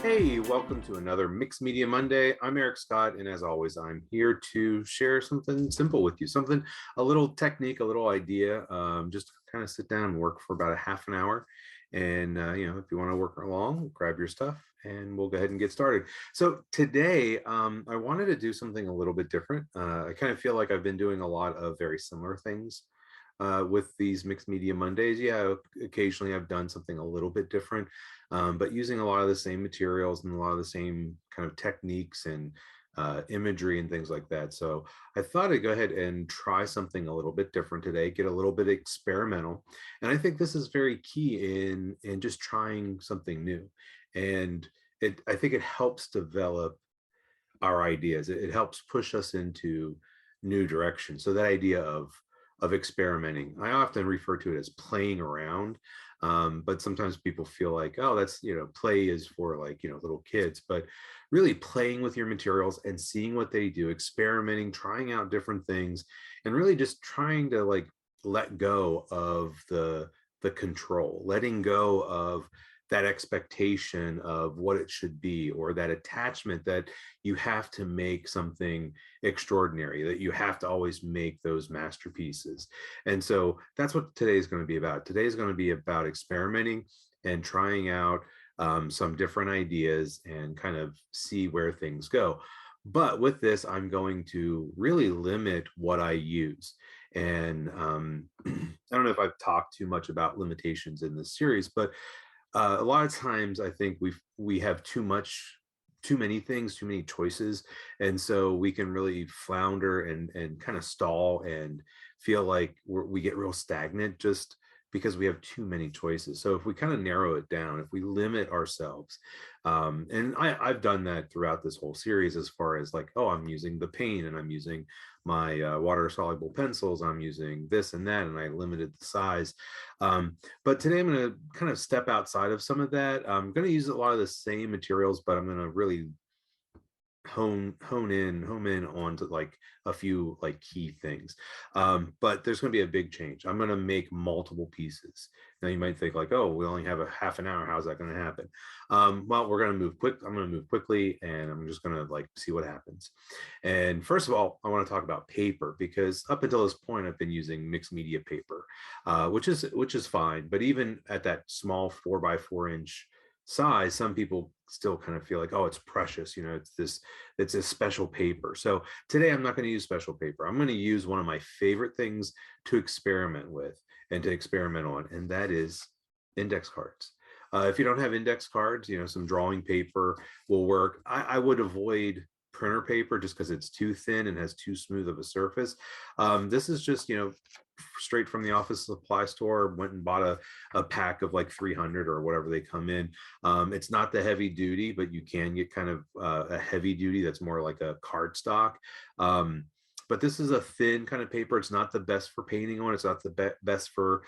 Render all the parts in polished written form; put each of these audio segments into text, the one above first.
Hey, welcome to another Mixed Media Monday. I'm Eric Scott, and as always, I'm here to share something simple with you, something, a little technique, a little idea, just to kind of sit down and work for about a half an hour. And, if you want to work along, grab your stuff and we'll go ahead and get started. So today, I wanted to do something a little bit different. I kind of feel like I've been doing a lot of very similar things with these Mixed Media Mondays. Yeah, occasionally I've done something a little bit different, but using a lot of the same materials and a lot of the same kind of techniques and imagery and things like that. So I thought I'd go ahead and try something a little bit different today, get a little bit experimental. And I think this is very key in just trying something new. And I think it helps develop our ideas. It helps push us into new directions. So that idea of experimenting, I often refer to it as playing around. But sometimes people feel like, oh, that's, play is for like, little kids, but really playing with your materials and seeing what they do, experimenting, trying out different things, and really just trying to like let go of the control, letting go of that expectation of what it should be, or that attachment that you have to make something extraordinary, that you have to always make those masterpieces. And so that's what today is going to be about. Today is going to be about experimenting and trying out some different ideas and kind of see where things go. But with this, I'm going to really limit what I use. And I don't know if I've talked too much about limitations in this series, but a lot of times I think we have too many things, too many choices, and so we can really flounder and kind of stall and feel like we get real stagnant just because we have too many choices. So if we kind of narrow it down, if we limit ourselves, and I've done that throughout this whole series, as far as like, oh, I'm using the paint and I'm using my water soluble pencils, I'm using this and that, and I limited the size. But today I'm going to kind of step outside of some of that. I'm going to use a lot of the same materials, but I'm going to really hone in onto like a few like key things. But there's going to be a big change. I'm going to make multiple pieces. Now you might think like, oh, we only have a half an hour, how's that going to happen? Well, we're going to move quick. I'm going to move quickly, and I'm just going to like see what happens. And first of all, I want to talk about paper, because up until this point I've been using mixed media paper, which is fine. But even at that small 4x4 inch size, some people still kind of feel like, oh, it's precious, it's a special paper. So today I'm not going to use special paper. I'm going to use one of my favorite things to experiment with and to experiment on, and that is index cards. If you don't have index cards, some drawing paper will work. I would avoid printer paper just because it's too thin and has too smooth of a surface. This is just, straight from the office supply store. Went and bought a pack of like 300 or whatever they come in. It's not the heavy duty, but you can get kind of a heavy duty that's more like a cardstock. But this is a thin kind of paper. It's not the best for painting on. It's not the best for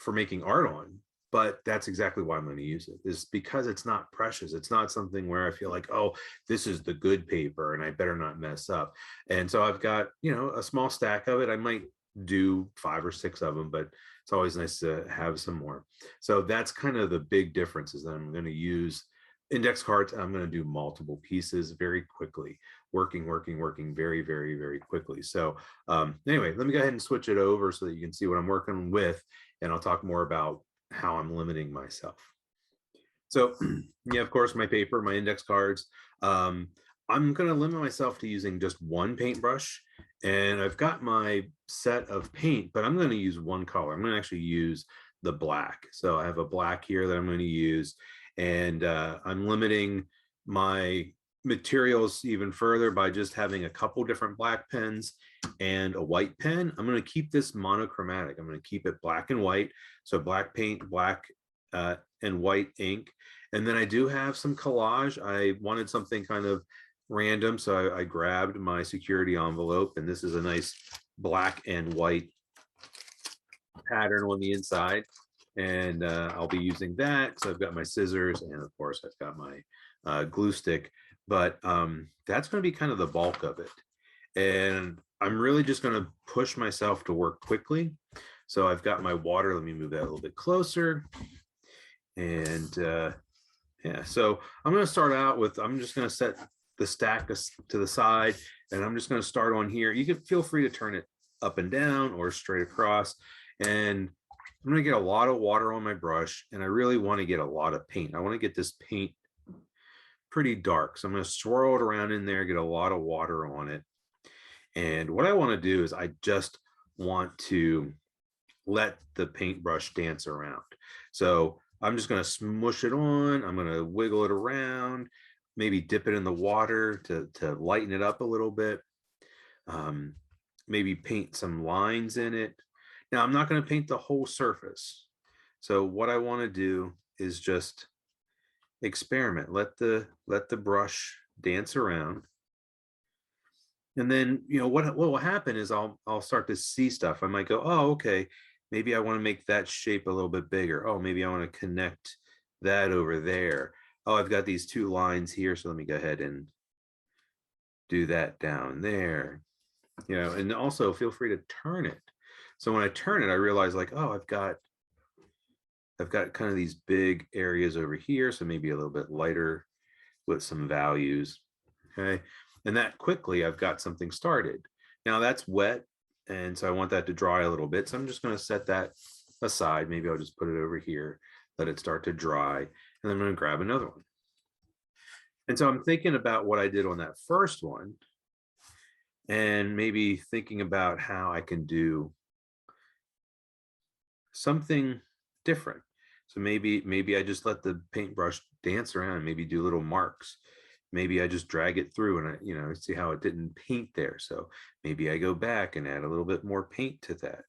making art on. But that's exactly why I'm going to use it, is because it's not precious. It's not something where I feel like, oh, this is the good paper and I better not mess up. And so I've got, a small stack of it. I might do 5 or 6 of them, but it's always nice to have some more. So that's kind of the big difference, is that I'm going to use index cards. I'm going to do multiple pieces very quickly, working very, very, very quickly. So anyway, let me go ahead and switch it over so that you can see what I'm working with, and I'll talk more about how I'm limiting myself. So yeah, of course, my paper, my index cards. I'm going to limit myself to using just one paintbrush, and I've got my set of paint, but I'm going to use one color. I'm going to actually use the black. So I have a black here that I'm going to use, and I'm limiting my materials even further by just having a couple different black pens and a white pen. I'm going to keep this monochromatic. I'm going to keep it black and white. So black paint, black and white ink. And then I do have some collage. I wanted something kind of random, so I grabbed my security envelope, and this is a nice black and white pattern on the inside, and I'll be using that. So I've got my scissors, and of course I've got my glue stick, but that's going to be kind of the bulk of it. And I'm really just going to push myself to work quickly. So I've got my water. Let me move that a little bit closer. And Yeah, so I'm going to start out with, I'm just going to set the stack to the side, and I'm just going to start on here. You can feel free to turn it up and down or straight across. And I'm going to get a lot of water on my brush, and I really want to get a lot of paint. I want to get this paint pretty dark. So I'm going to swirl it around in there, get a lot of water on it. And what I want to do is I just want to let the paintbrush dance around. So I'm just going to smush it on. I'm going to wiggle it around, maybe dip it in the water to lighten it up a little bit. Maybe paint some lines in it. Now, I'm not going to paint the whole surface. So what I want to do is just experiment. Let the brush dance around. And then, what will happen is I'll start to see stuff. I might go, oh, okay, maybe I want to make that shape a little bit bigger. Oh, maybe I want to connect that over there. Oh, I've got these two lines here, so let me go ahead and do that down there. And also feel free to turn it. So when I turn it, I realize like, oh, I've got kind of these big areas over here, so maybe a little bit lighter with some values. Okay. And that quickly I've got something started. Now that's wet. And so I want that to dry a little bit. So I'm just going to set that aside. Maybe I'll just put it over here, let it start to dry. And then I'm going to grab another one. And so I'm thinking about what I did on that first one and maybe thinking about how I can do something different. So maybe I just let the paintbrush dance around, maybe do little marks. Maybe I just drag it through and I see how it didn't paint there. So maybe I go back and add a little bit more paint to that.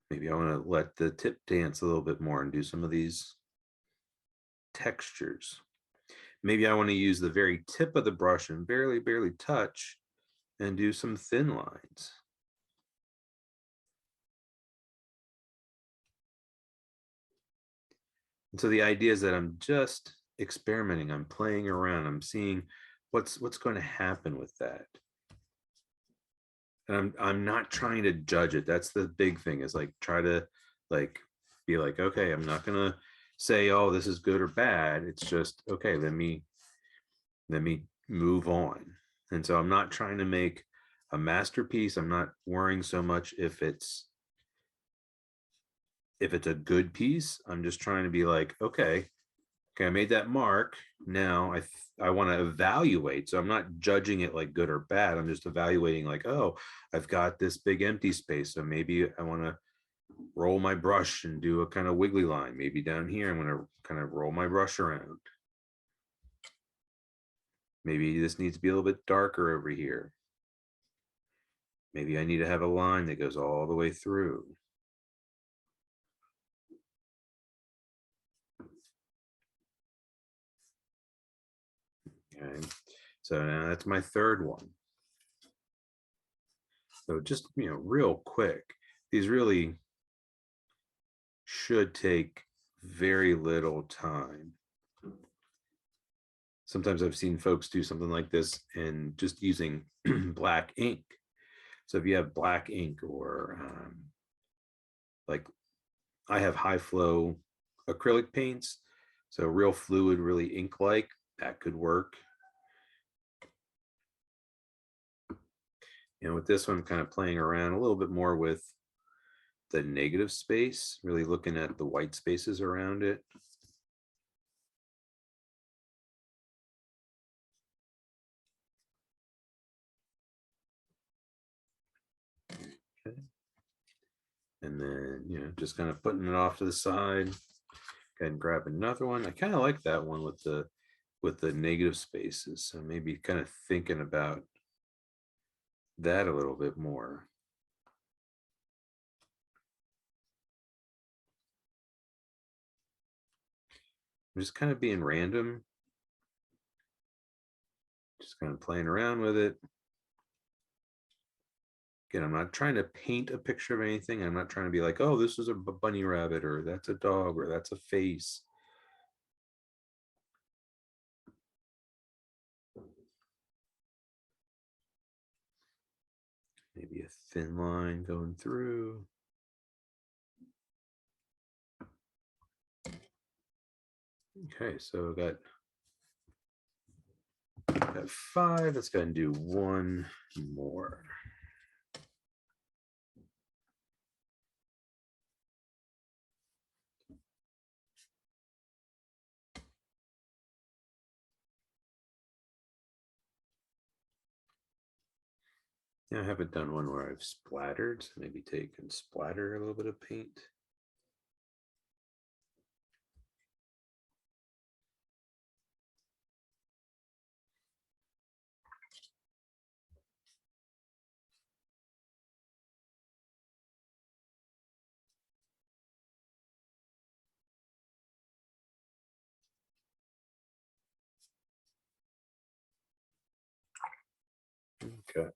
Maybe I want to let the tip dance a little bit more and do some of these textures. Maybe I want to use the very tip of the brush and barely touch and do some thin lines. And so the idea is that I'm just experimenting, I'm playing around, I'm seeing what's going to happen with that. And I'm not trying to judge it. That's the big thing, is like try to like be like, okay, I'm not gonna say, oh, this is good or bad. It's just okay, let me move on. And so I'm not trying to make a masterpiece. I'm not worrying so much if it's a good piece. I'm just trying to be like, okay, I made that mark. Now I want to evaluate. So I'm not judging it like good or bad. I'm just evaluating like, oh, I've got this big empty space. So maybe I want to roll my brush and do a kind of wiggly line. Maybe down here, I'm going to kind of roll my brush around. Maybe this needs to be a little bit darker over here. Maybe I need to have a line that goes all the way through. Okay, so now that's my third one. So just, real quick, these really should take very little time. Sometimes I've seen folks do something like this and just using black ink. So if you have black ink or like I have high flow acrylic paints, so real fluid, really ink-like, that could work. With this one, I'm kind of playing around a little bit more with the negative space, really looking at the white spaces around it. Okay. And then, just kind of putting it off to the side. Go ahead and grab another one. I kind of like that one with the negative spaces. So maybe kind of thinking about that a little bit more. I'm just kind of being random. Just kind of playing around with it. Again, I'm not trying to paint a picture of anything. I'm not trying to be like, oh, this is a bunny rabbit, or that's a dog, or that's a face. Maybe a thin line going through. Okay, so got 5. Let's go ahead and do one more. Yeah, I haven't done one where I've splattered, so maybe take and splatter a little bit of paint. Okay.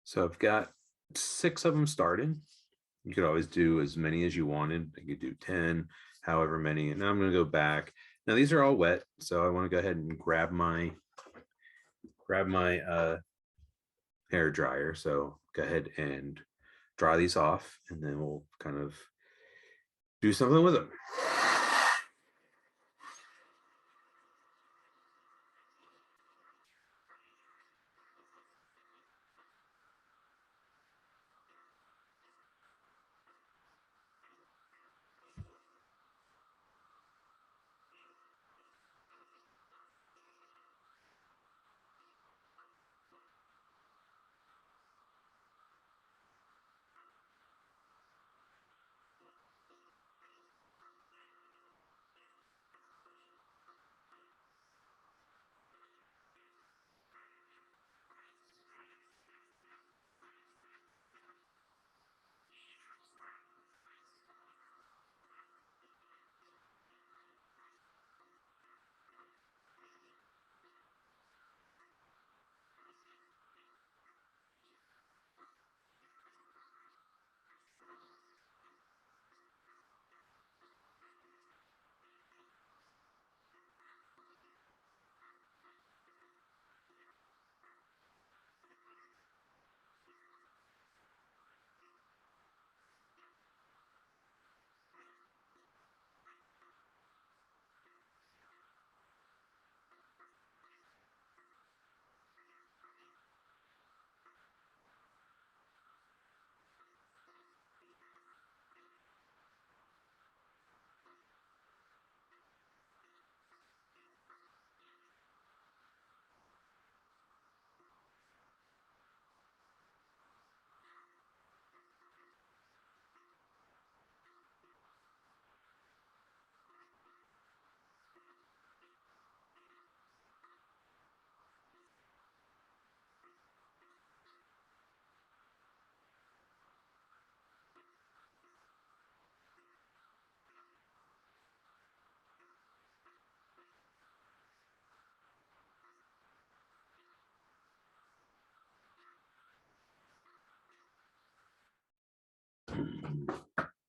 So I've got 6 of them started. You could always do as many as you wanted. You could do 10, however many. And now I'm going to go back. Now these are all wet, so I want to go ahead and grab my hair dryer. So go ahead and dry these off, and then we'll kind of do something with them.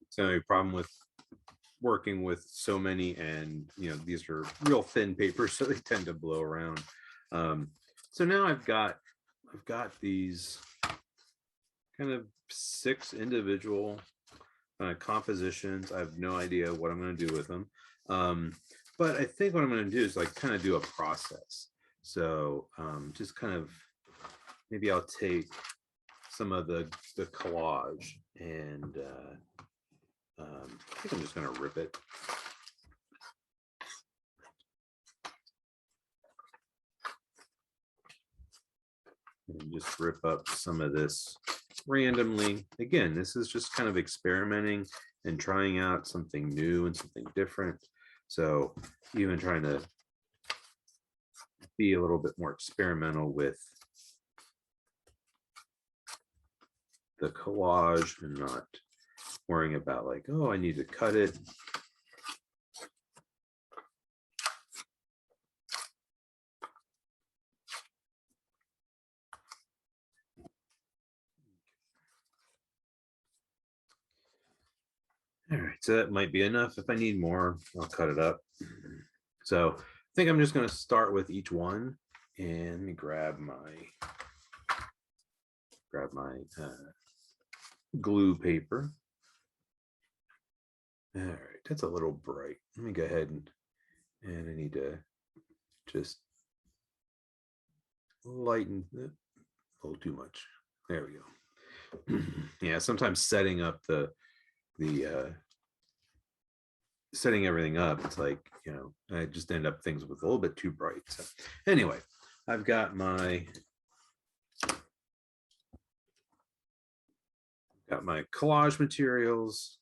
So the problem with working with so many, and these are real thin papers, so they tend to blow around. So now I've got these kind of 6 individual compositions. I have no idea what I'm going to do with them, but I think what I'm going to do is like kind of do a process. So just kind of maybe I'll take some of the collage, and I think I'm just going to rip it. And just rip up some of this randomly. Again, this is just kind of experimenting and trying out something new and something different. So even trying to be a little bit more experimental with the collage and not worrying about like, oh, I need to cut it. All right, so that might be enough. If I need more, I'll cut it up. So I think I'm just going to start with each one, and let me grab my glue paper. All right, that's a little bright. Let me go ahead and I need to just lighten it a little too much. There we go. Yeah, sometimes setting up the setting everything up, it's like, you know, I just end up things with a little bit too bright. So anyway, I've got my collage materials,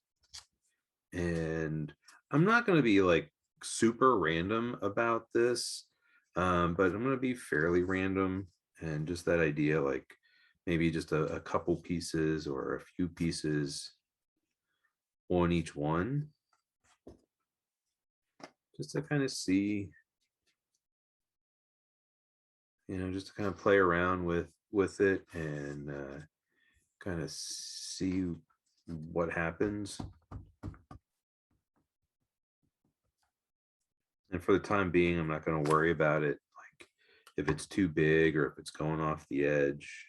and I'm not going to be like super random about this, but I'm going to be fairly random, and just that idea, like maybe just a couple pieces or a few pieces on each one, just to kind of see, you know, just to kind of play around with it and kind of see what happens. And for the time being, I'm not going to worry about it, like if it's too big or if it's going off the edge.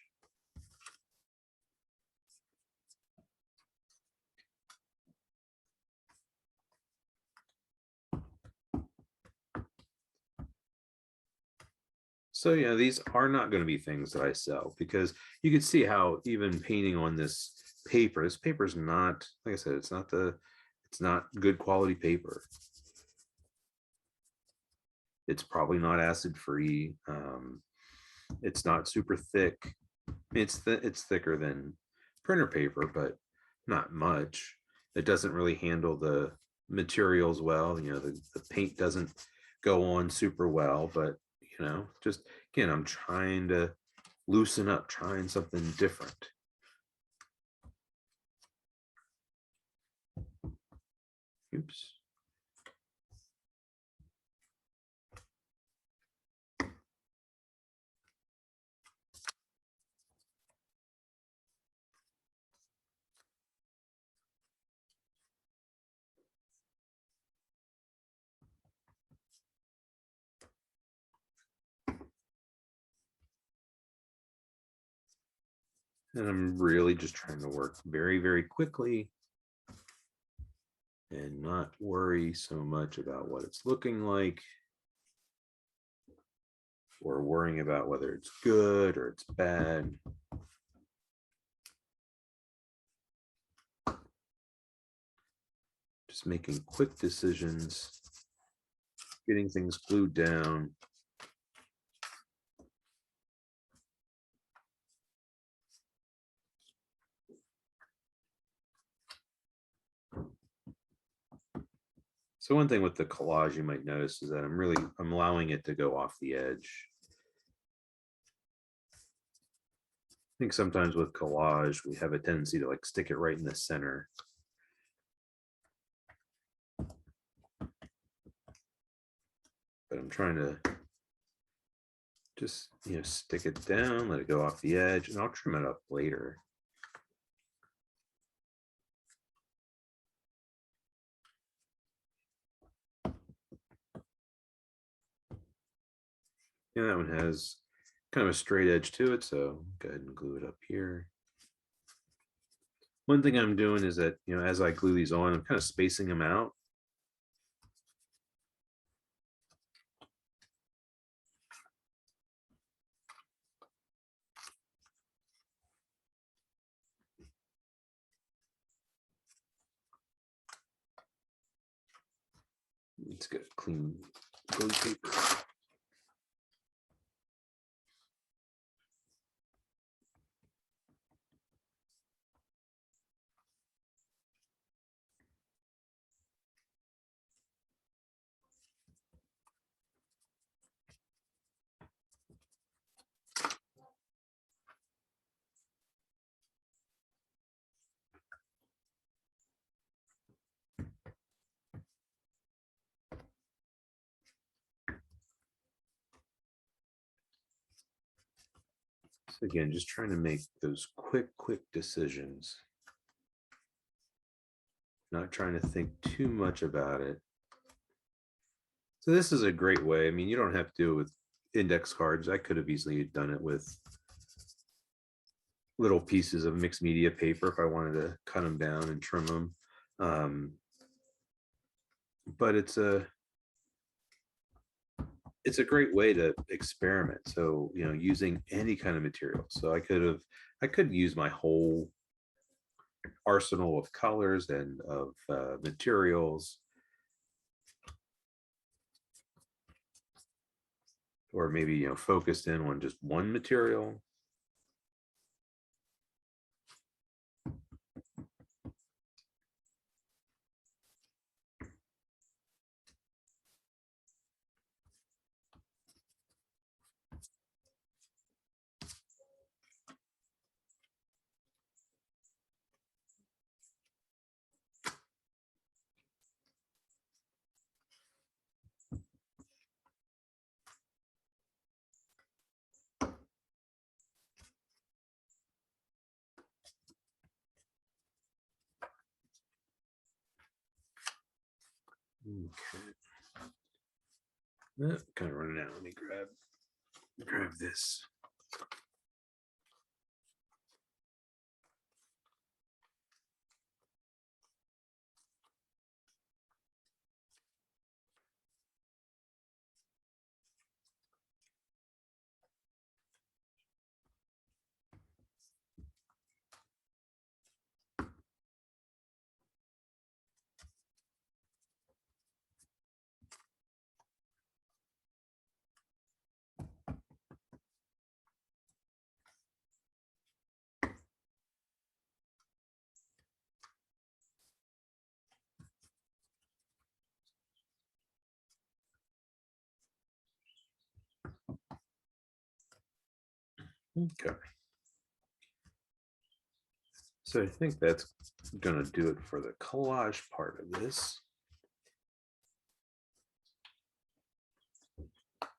So, yeah, these are not going to be things that I sell, because you can see how even painting on this paper is not, like I said, it's not good quality paper. It's probably not acid free. It's not super thick. It's thicker than printer paper, but not much. It doesn't really handle the materials well. You know, the paint doesn't go on super well, but you know, just again, I'm trying to loosen up, trying something different. Oops. And I'm really just trying to work very, very quickly and not worry so much about what it's looking like, or worrying about whether it's good or it's bad. Just making quick decisions, getting things glued down. So one thing with the collage you might notice is that I'm allowing it to go off the edge. I think sometimes with collage, we have a tendency to like stick it right in the center. But I'm trying to just, you know, stick it down, let it go off the edge, and I'll trim it up later. Yeah, that one has kind of a straight edge to it, so go ahead and glue it up here. One thing I'm doing is that, you know, as I glue these on, I'm kind of spacing them out. Let's get clean glue paper. So again, just trying to make those quick decisions. Not trying to think too much about it. So this is a great way. I mean, you don't have to do it with index cards. I could have easily done it with little pieces of mixed media paper if I wanted to cut them down and trim them. but it's a great way to experiment. So, using any kind of material. So I could use my whole arsenal of colors and of materials, or maybe, focused in on just one material. Okay. Kind of running out. Let me grab this. Okay. So I think that's going to do it for the collage part of this.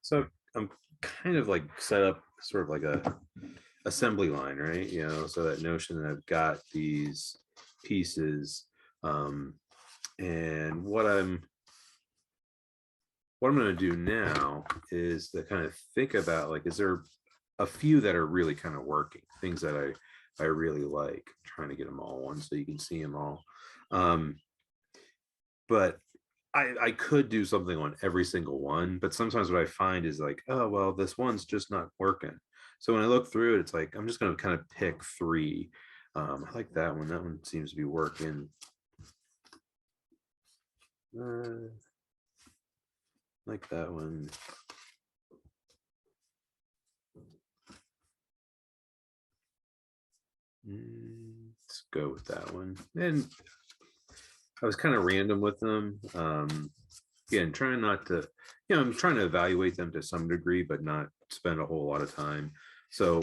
So I'm kind of like set up sort of like a assembly line, right? So that notion that I've got these pieces, and what I'm going to do now is to kind of think about, like, is there a few that are really kind of working, things that I really like. I'm trying to get them all on so you can see them all. But I could do something on every single one, but sometimes what I find is like, oh, well, this one's just not working. So when I look through it, it's like, I'm just going to kind of pick three. I like that one. That one seems to be working. Like that one. Let's go with that one. And I was kind of random with them. Again, trying not to, I'm trying to evaluate them to some degree, but not spend a whole lot of time. So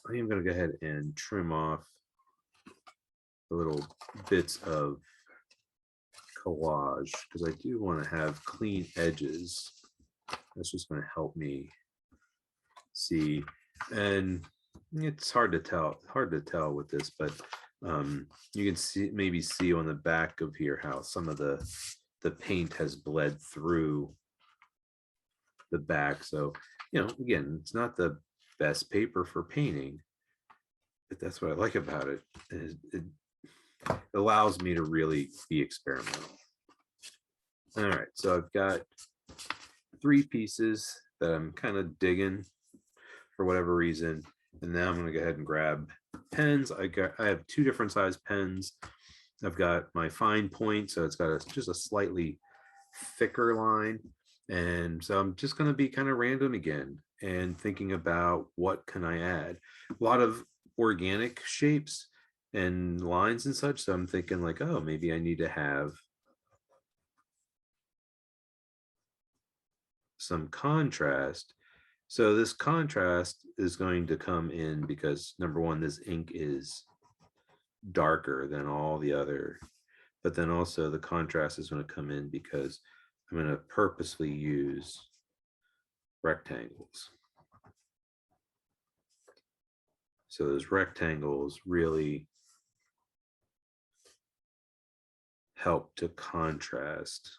I am going to go ahead and trim off the little bits of collage because I do want to have clean edges. That's just going to help me see. And it's hard to tell with this, but you can maybe see on the back of here how some of the paint has bled through the back. So, again, it's not the best paper for painting, but that's what I like about it. It allows me to really be experimental. All right, so I've got three pieces that I'm kind of digging for whatever reason. And now I'm going to go ahead and grab pens. I have two different size pens. I've got my fine point, so it's got just a slightly thicker line. And so I'm just going to be kind of random again and thinking about what can I add. A lot of organic shapes and lines and such. So I'm thinking like, oh, maybe I need to have some contrast. So this contrast is going to come in because, number one, this ink is darker than all the other, but then also the contrast is going to come in because I'm going to purposely use rectangles. So those rectangles really help to contrast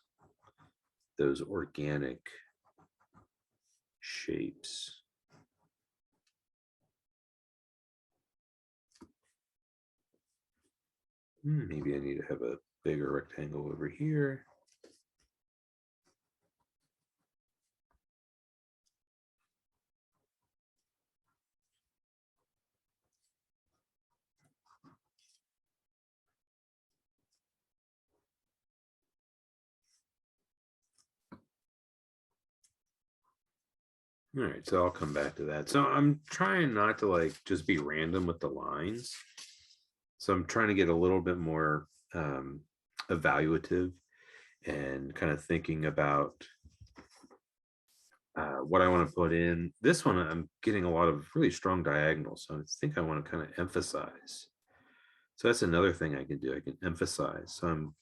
those organic shapes. Maybe I need to have a bigger rectangle over here. All right, so I'll come back to that. So I'm trying not to like just be random with the lines. So I'm trying to get a little bit more evaluative and kind of thinking about what I want to put in. This one, I'm getting a lot of really strong diagonals. So I think I want to kind of emphasize. So that's another thing I can do. I can emphasize. So I'm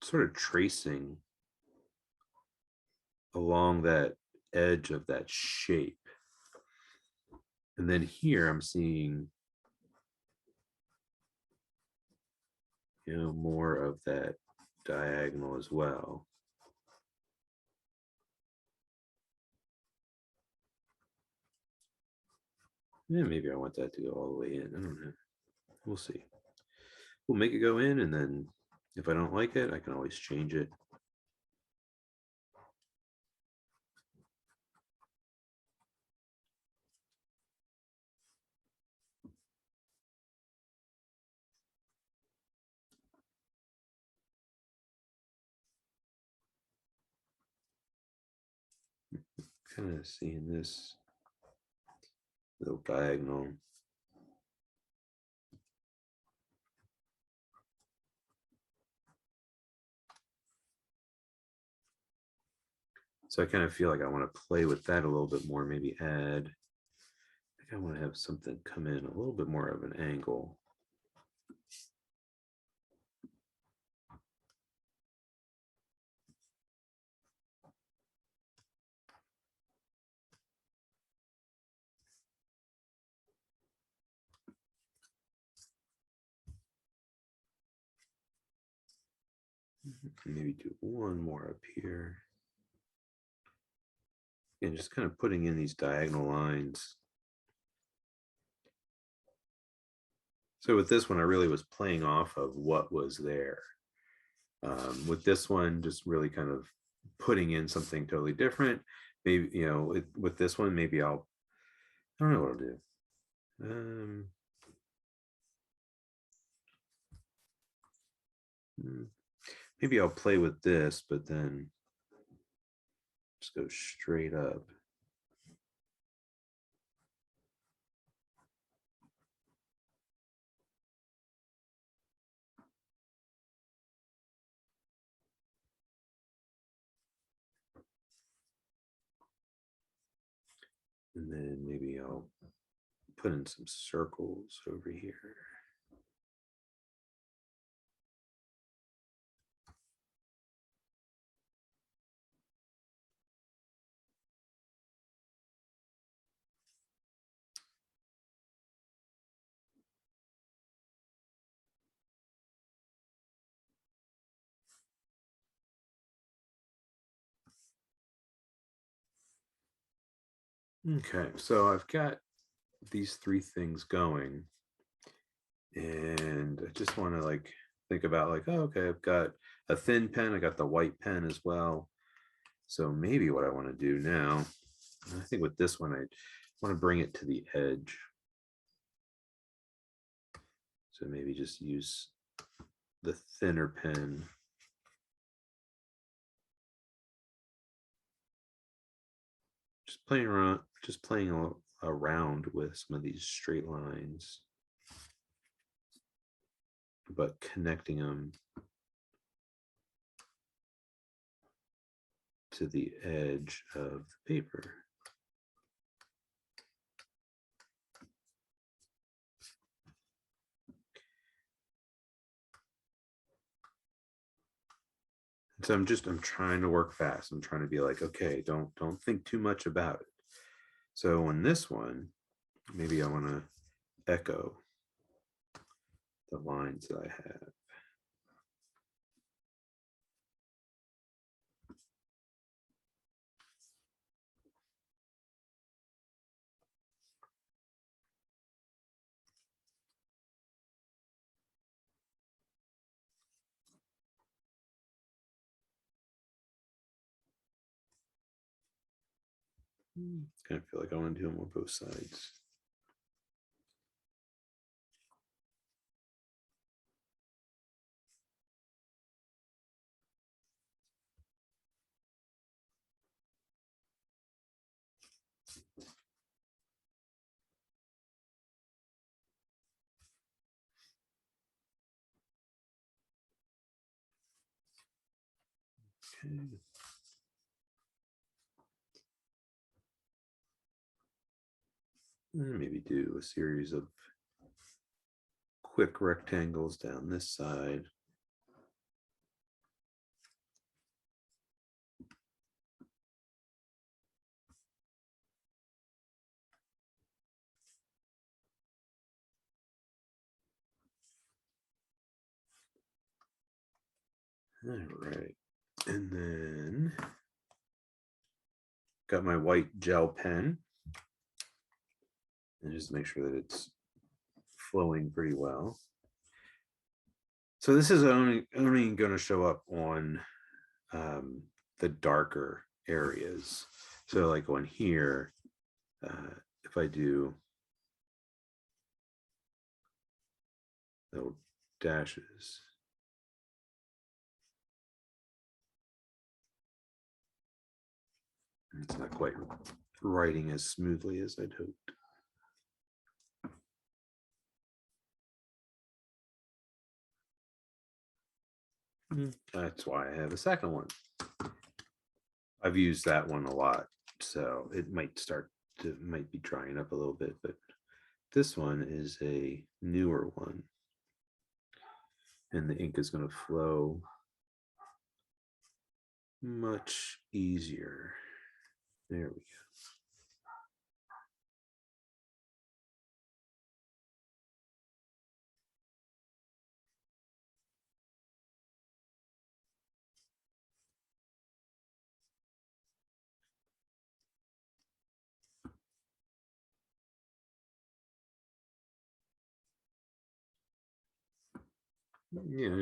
sort of tracing along that edge of that shape. And then here I'm seeing, more of that diagonal as well. Yeah, maybe I want that to go all the way in. I don't know. We'll see. We'll make it go in, and then if I don't like it, I can always change it. Kind of seeing this little diagonal. So I kind of feel like I want to play with that a little bit more, maybe add, I think I want to have something come in a little bit more of an angle. Maybe do one more up here. And just kind of putting in these diagonal lines. So with this one, I really was playing off of what was there. With this one, just really kind of putting in something totally different. Maybe, with this one, maybe I don't know what I'll do. Maybe I'll play with this, but then just go straight up. And then maybe I'll put in some circles over here. Okay, so I've got these three things going, and I just want to like think about like, oh, okay, I've got a thin pen, I got the white pen as well. So maybe what I want to do now, I think with this one, I want to bring it to the edge. So maybe just use the thinner pen. Just playing around with some of these straight lines, but connecting them to the edge of the paper. So I'm trying to work fast. I'm trying to be like, okay, don't think too much about it. So on this one, maybe I want to echo the lines that I have. Kind of feel like I want to do them on both sides. Okay. And maybe do a series of quick rectangles down this side. All right. And then got my white gel pen. And just make sure that it's flowing pretty well. So this is only going to show up on the darker areas. So like on here, if I do little dashes, it's not quite writing as smoothly as I'd hoped. That's why I have a second one. I've used that one a lot, so it might be drying up a little bit, but this one is a newer one. And the ink is going to flow much easier. There we go.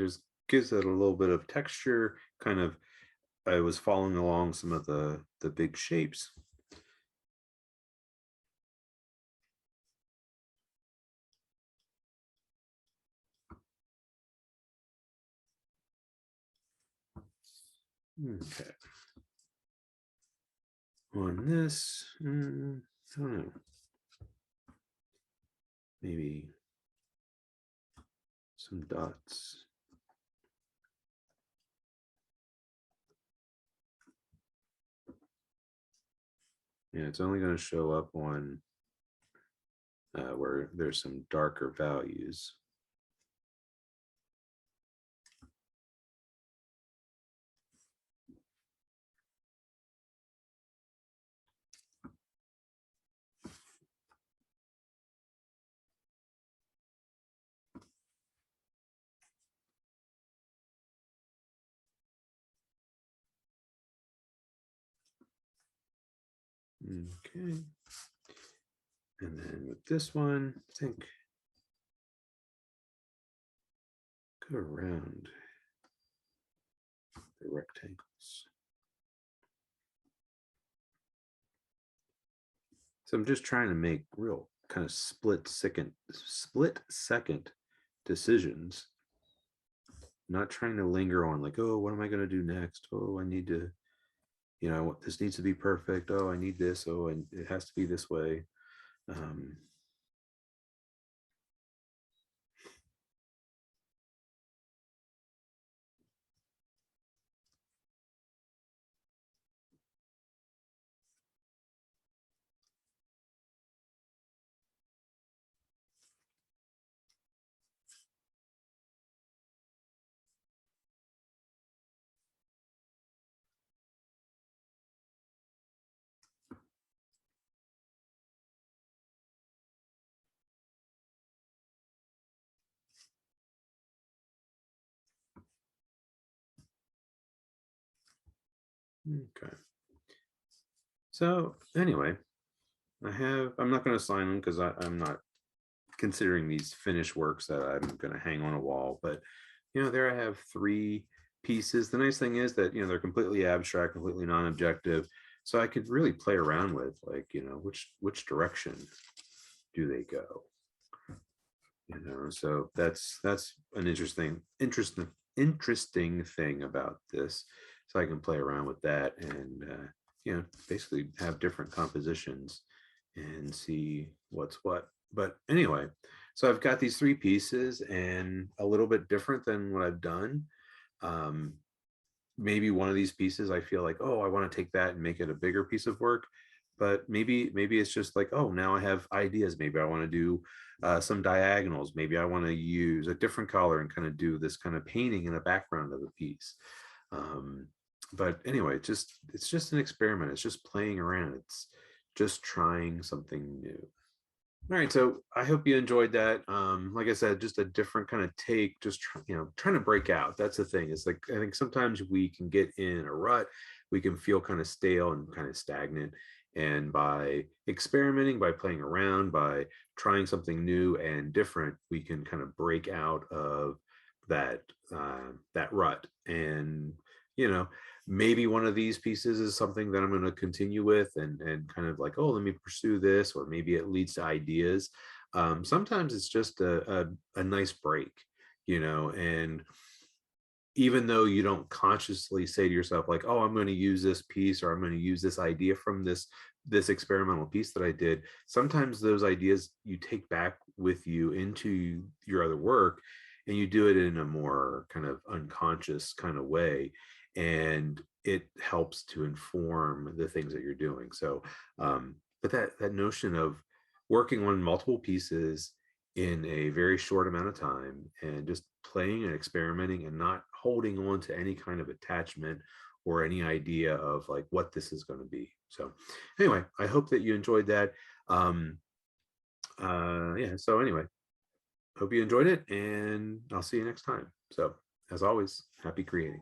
Just gives it a little bit of texture. Kind of, I was following along some of the big shapes. Okay. On this, I don't know. Maybe some dots. Yeah, it's only going to show up on where there's some darker values. Okay. And then with this one, I think go around the rectangles. So I'm just trying to make real kind of split second decisions. Not trying to linger on like, oh, what am I going to do next? Oh, I need to, this needs to be perfect. Oh, I need this. Oh, and it has to be this way. Okay. So anyway, I'm not going to sign them because I'm not considering these finished works that I'm going to hang on a wall. But, there I have 3 pieces. The nice thing is that, they're completely abstract, completely non-objective. So I could really play around with like, which direction do they go? So that's an interesting thing about this. So I can play around with that and basically have different compositions and see what's what. But anyway, so I've got these 3 pieces and a little bit different than what I've done. maybe one of these pieces I feel like, oh, I want to take that and make it a bigger piece of work. But maybe it's just like, oh, now I have ideas. Maybe I want to do some diagonals. Maybe I want to use a different color and kind of do this kind of painting in the background of a piece. Um, but anyway, it's just an experiment. It's just playing around. It's just trying something new. All right, so I hope you enjoyed that. Like I said, just a different kind of take, just trying to break out. That's the thing. It's like I think sometimes we can get in a rut, we can feel kind of stale and kind of stagnant. And by experimenting, by playing around, by trying something new and different, we can kind of break out of that that rut. And you know, maybe one of these pieces is something that I'm going to continue with and kind of like, oh, let me pursue this, or maybe it leads to ideas. Sometimes it's just a nice break, and even though you don't consciously say to yourself like, oh, I'm going to use this piece, or I'm going to use this idea from this experimental piece that I did, sometimes those ideas you take back with you into your other work, and you do it in a more kind of unconscious kind of way, and it helps to inform the things that you're doing. So but that notion of working on multiple pieces in a very short amount of time and just playing and experimenting and not holding on to any kind of attachment or any idea of like what this is going to be. So anyway, I hope that you enjoyed that. um yeah, so anyway, hope you enjoyed it, and I'll see you next time. So as always, happy creating.